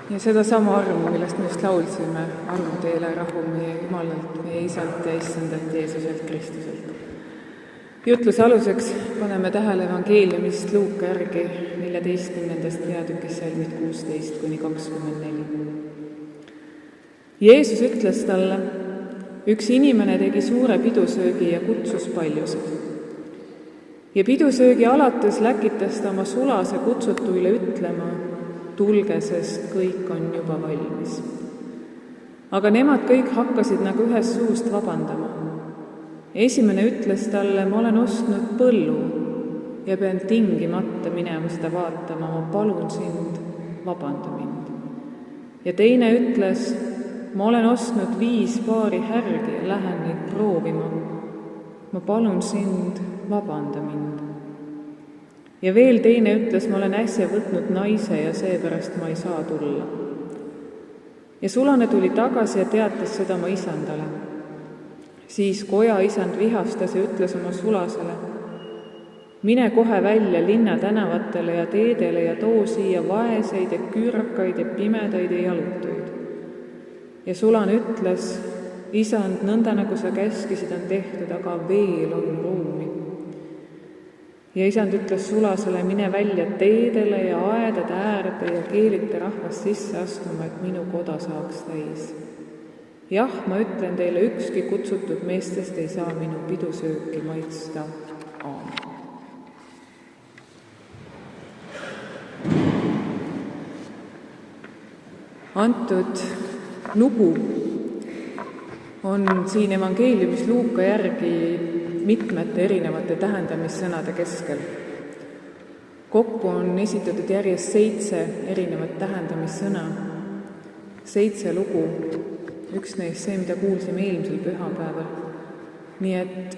Ja seda sama armu, millest me just laulsime, armu teile, rahu meie Jumalalt, meie Isalt ja Issandalt Jeesuselt Kristuselt. Jutluse aluseks paneme tähele evangeeliumist Luuka järgi 14. peatükis salmid 16-24. Jeesus ütles talle, üks inimene tegi suure pidusöögi ja kutsus paljusid. Ja pidusöögi alates läkitas ta oma sulase kutsutuile ütlema, tulge, sest kõik on juba valmis. Aga nemad kõik hakkasid nagu ühest suust vabandama. Esimene ütles talle, ma olen ostnud põllu ja pean tingimata minema seda vaatama, ma palun sind, vabanda mind. Ja teine ütles, ma olen ostnud 5 paari härgi ja lähen neid proovima, ma palun sind, vabanda mind. Ja veel teine ütles, ma olen äsja võtnud naise ja seepärast ma ei saa tulla. Ja sulane tuli tagasi ja teatas seda oma isandale. Siis koja isand vihastas ja ütles oma sulasele, mine kohe välja linna tänavatele ja teedele ja too siia vaeseid ja küürakaid ja pimedaid ja jalutuid. Ja sulane ütles, isand, nõnda nagu sa käskisid on tehtud, aga veel on ruumi. Ja isand ütles sulasele, mine välja teedele ja aedade äärde ja keelita rahvast sisse astuma, et minu koda saaks täis. Jah, ma ütlen teile, ükski kutsutud meestest ei saa minu pidusööki maitsta. Aamen. Antud lugu on siin evangeeliumis Luuka järgi mitmete erinevate tähendamissõnade keskel. Kokku on esitatud järjest 7 erinevat tähendamissõna, 7 lugu, üks neist see, mida kuulsime eelmisel pühapäeval. Nii et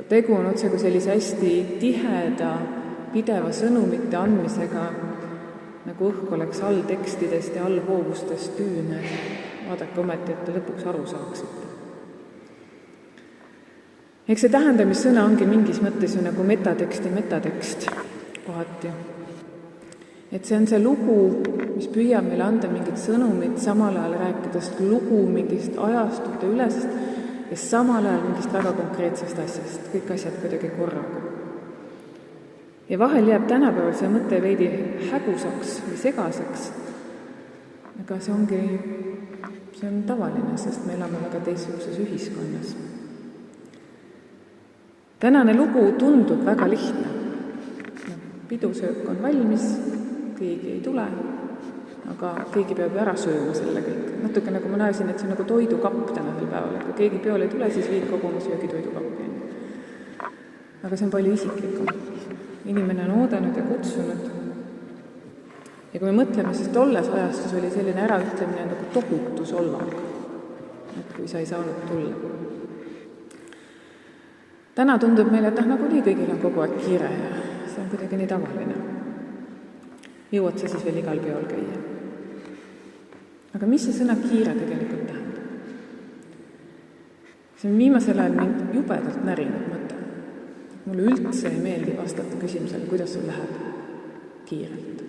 tegu on otse kui sellise hästi tiheda, pideva sõnumite andmisega, nagu õhk oleks alltekstidest ja allhoovustest tüüne. Vaadake ometi, et te lõpuks aru saaksite. Eks see tähendamissõna ongi mingis mõttes ju nagu metatekst kohati. Et see on see lugu, mis püüab meile anda mingit sõnumit, samal ajal rääkidest lugu mingist ajastute ülesest ja samal ajal mingist väga konkreetsest asjast, kõik asjad kuidagi korraga. Ja vahel jääb tänapäeval see mõte veidi hägusaks või segaseks, aga see on tavaline, sest me elame väga teistsuguses ühiskonnas. Tänane lugu tundub väga lihtne. Pidusöök on valmis, keegi ei tule, aga keegi peab ära sööma selle kõik. Natuke nagu ma näesin, et see on nagu toidukapp tänasel päeval, et kui keegi peole ei tule, siis viid kogu oma söögi toidukappi. Aga see on palju isiklikum. Inimene on oodanud ja kutsunud. Ja kui me mõtleme, siis tolles ajastus oli selline äraütlemine nagu tohutu solvang, et kui sa ei saanud tulla. Täna tundub meile, et nagu nii kõigil on kogu aeg kiire ja see on kuidagi nii tavaline. Jõuad sa siis veel igal peol käia. Aga mis see sõna kiire tegelikult tähendab? See on viimasel ajal mind jubedalt närinud mõte. Mulle üldse ei meeldi vastata küsimusele, kuidas sul läheb kiirelt.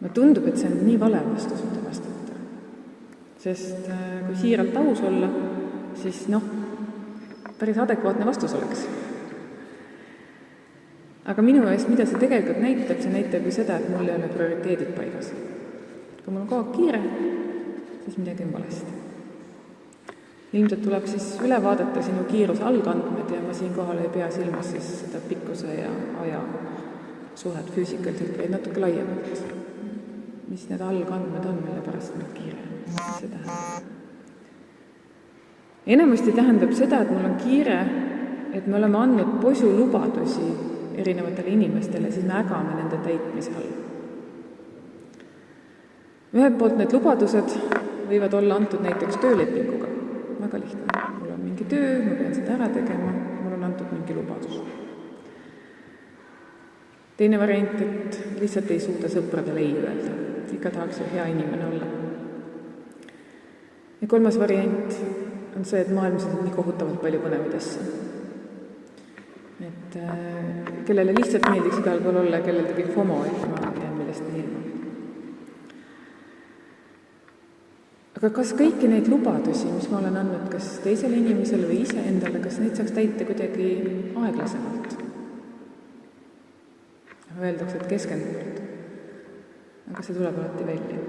Mulle tundub, et see on nii vale vastus, mida vastata. Sest kui siiralt aus olla, siis päris adekvaatne vastus oleks. Aga minu eest, mida see tegelikult näitab, see näitab ju seda, et mul ei ole prioriteedid paigas. Kui mul on kogu aeg kiire, siis midagi on valesti. Ilmselt tuleb siis üle vaadata sinu kiiruse algandmed ja ma siinkohal ei pea silmas siis seda pikkuse ja aja suhet füüsikaliselt, vaid natuke laiemalt. Mis need algandmed on, mille pärast nüüd kiire? Mis see tähendab? Enamasti tähendab seda, et mul on kiire, et me oleme andnud posu lubadusi erinevatele inimestele, siis me ägame nende täitmise all. Ühelt poolt need lubadused võivad olla antud näiteks töölepinguga. Väga lihtne. Mul on mingi töö, ma pean seda ära tegema, mul on antud mingi lubadus. Teine variant, et lihtsalt ei suuda sõpradele ei öelda. Ikka tahaks ju hea inimene olla. Ja 3. variant on see, et maailmas on nii kohutavalt palju põnevaid asju. Et kellele lihtsalt meeldiks igal pool olla ja kellel tekib FOMO, et ma jään millest ilma. Aga kas kõiki neid lubadusi, mis ma olen andnud kas teisele inimesele või iseendale, kas neid saaks täita kuidagi aeglasemalt? Öeldakse, et keskendunult. Aga see tuleb alati välja.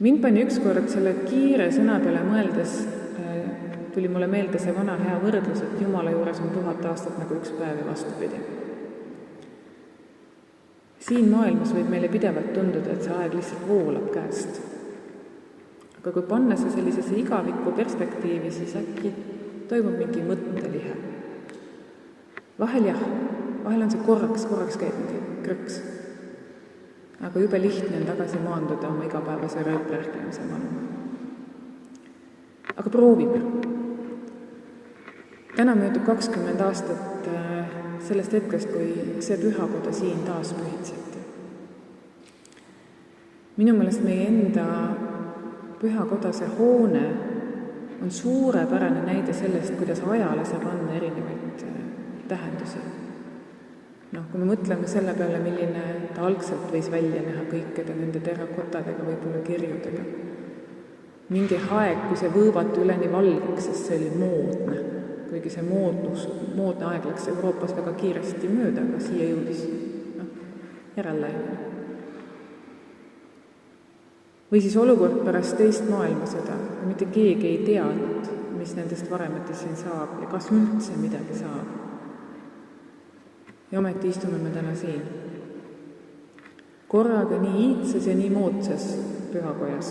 Mind pani ükskord selle kiire sõna peale mõeldes, tuli mulle meelde see vana hea võrdlus, et Jumala juures on 1000 aastat nagu üks päev ja vastupidi. Siin maailmas võib meile pidevalt tunduda, et see aeg lihtsalt voolab käest. Aga kui panna see sellisesse igavikku perspektiivi, siis äkki toimub mingi mõttelihe. Vahel jah, vahel on see korraks käib mingi krõks. Aga jube lihtne on tagasi maanduda oma igapäevase rööprähklemise malu. Aga proovime. Täna möödub 20 aastat sellest hetkest, kui see pühakoda siin taas pühitseti. Minu meelest meie enda pühakoda, see hoone, on suurepärane näide sellest, kuidas ajale saab anda erinevaid tähendusi. Kui me mõtleme selle peale, milline ta algselt võis välja näha kõikide nende terrakotadega, võib-olla kirjudega. Mingi aeg, kui see võõbati üleni valgeks, sest see oli moodne. Kuigi see moodne aeg läks Euroopas väga kiiresti mööda, aga siia jõudis järelläimine. Või siis olukord pärast teist maailmasõda, mitte keegi ei teadnud, mis nendest varemetest siin saab ja kas üldse midagi saab. Ja ometi istume me täna siin. Korraga nii iidses ja nii moodsas pühakojas,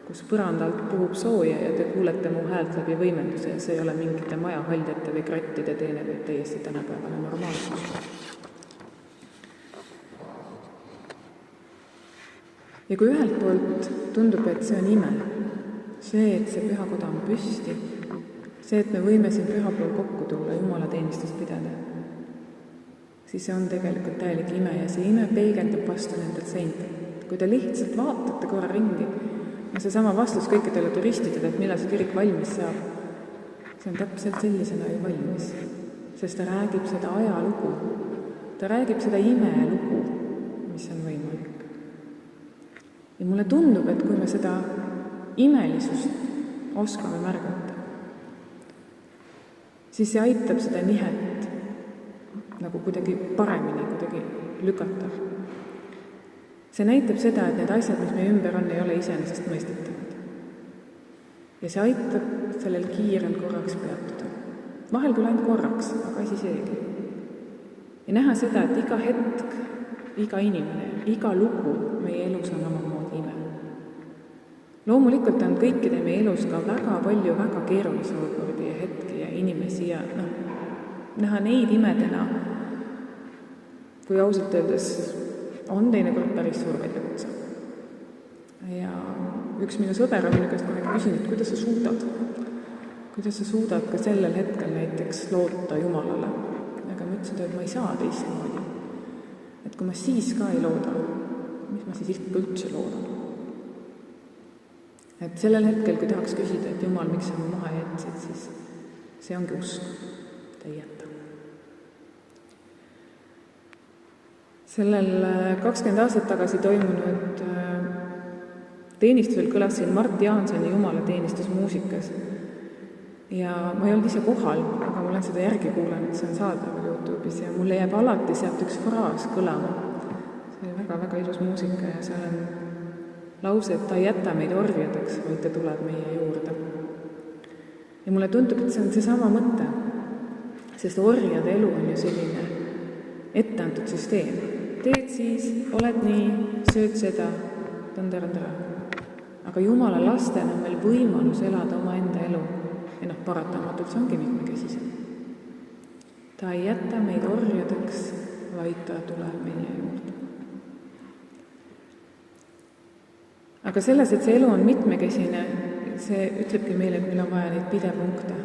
kus põrandalt puhub sooja ja te kuulete mu häält läbi võimenduse ja see ei ole mingite majahaldjate või krattide teene, vaid täiesti tänapäevane normaalsus. Ja kui ühelt poolt tundub, et see on ime, see, et see pühakoda on püsti, see, et me võime siin pühapäeval kokku tulla, Jumala teenistust pidada, siis see on tegelikult täielik ime ja see ime peegeldab vastu nendelt seintelt. Kui te lihtsalt vaatate korra ringi, ja seesama vastus kõikidele turistidele, et millal see kirik valmis saab, see on täpselt sellisena ju valmis, sest ta räägib seda ajalugu, ta räägib seda imelugu, mis on võimalik. Ja mulle tundub, et kui me seda imelisust oskame märgata, siis see aitab seda nihet nagu kuidagi paremini lükata. See näitab seda, et need asjad, mis meie ümber on, ei ole iseenesest mõistetavad. Ja see aitab sellel kiirel korraks peatuda. Vahel küll ainult korraks, aga asi seegi. Ja näha seda, et iga hetk, iga inimene, iga lugu meie elus on omamoodi ime. Loomulikult on kõikide meie elus ka väga palju väga keerulisi olukordi ja hetki ja inimesi ja näha neid imedena, kui ausalt öeldes on teinekord päris suur väljakutse. Ja üks minu sõber on minu käest kunagi küsinud, et kuidas sa suudad ka sellel hetkel näiteks loota Jumalale. Aga ma ütlesin, et ma ei saa teistmoodi. Et kui ma siis ka ei looda, mis ma siis üldse loodan? Et sellel hetkel, kui tahaks küsida, et Jumal, miks sa mu maha jätsid, siis see ongi usk, ta ei jäta. Sellel 20 aastat tagasi toimunud teenistusel kõlas siin Mart Jaansoni Jumala teenistus muusikas. Ja ma ei olnud ise kohal, aga ma olen seda järgi kuulanud, see on saadaval YouTube'is ja mulle jääb alati sealt üks fraas kõlama. See oli väga ilus muusika ja seal on lause, et ta ei jäta meid orjadeks, vaid ta tuleb meie juurde. Ja mulle tundub, et see on seesama mõte, sest orjade elu on ju selline etteantud süsteem. Teed siis, oled nii, sööd seda, tõnda-rõnda. Aga Jumala lastena on meil võimalus elada omaenda elu ja paratamatult see ongi mitmekesisem. Ta ei jäta meid orjadeks, vaid ta tuleb meie juurde. Aga selles, et see elu on mitmekesine, see ütlebki meile, et meil on vaja neid pidepunkte,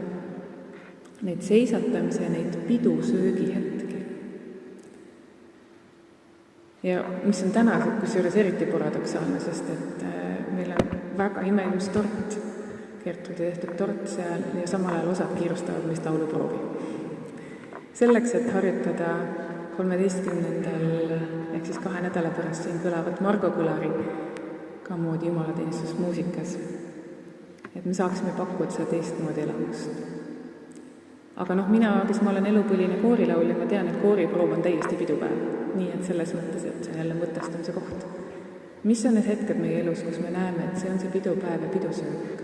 neid seisatamise, neid pidusöögi hetki. Ja mis on täna, kusjuures eriti paradoksaalne, sest et meil on väga imeilus tort, Gertrudi tehtud tort seal ja samal ajal osad kiirustavad meist lauluproovi. Selleks, et harjutada 13. ehk siis 2 nädala pärast siin kõlavat Margo Kõlari ka moodi jumalateenistusmuusikas, et me saaksime pakkuda seda teistmoodi elamust. Aga mina, kes ma olen elupõline koorilaulja, ma tean, et kooriproov on täiesti pidupäev. Nii et selles mõttes, et see on jälle mõtestamise koht. Mis on need hetked meie elus, kus me näeme, et see on see pidupäev ja pidusöök,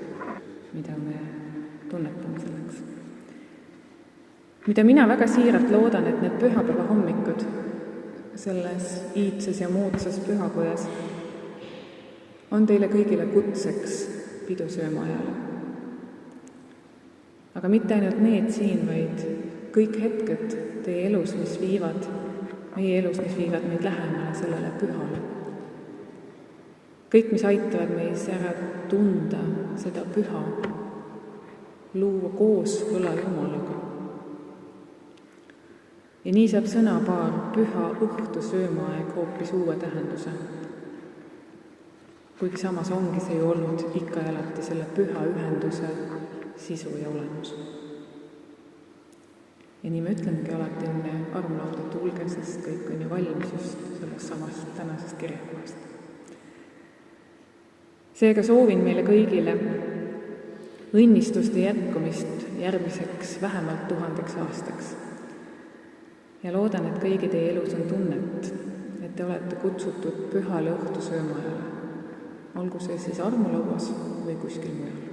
mida me tunnetame selleks? Mida mina väga siiralt loodan, et need pühapäeva hommikud selles iidses ja moodsas pühakojas on teile kõigile kutseks pidusööma ajale. Aga mitte ainult need siin, vaid kõik hetked teie elus, meie elus, mis viivad meid lähemale sellele pühale. Kõik, mis aitavad meis ära tunda seda püha, luua koos võla Jumalaga. Ja nii saab sõnapaar püha õhtu söömaaeg hoopis uue tähenduse. Kuigi samas ongi see ju olnud ikka ja alati selle püha ühenduse sisu ja olemus. Ja nii me ütlemegi alati enne armulauda tulge, sest kõik on ju valmis just sellest samast tänasest kirjakohast. Seega soovin meile kõigile õnnistuste jätkumist järgmiseks vähemalt 1000 aastaks. Ja loodan, et kõigi teie elus on tunnet, et te olete kutsutud pühale õhtusöömaajale, olgu see siis armulauas või kuskil mujal.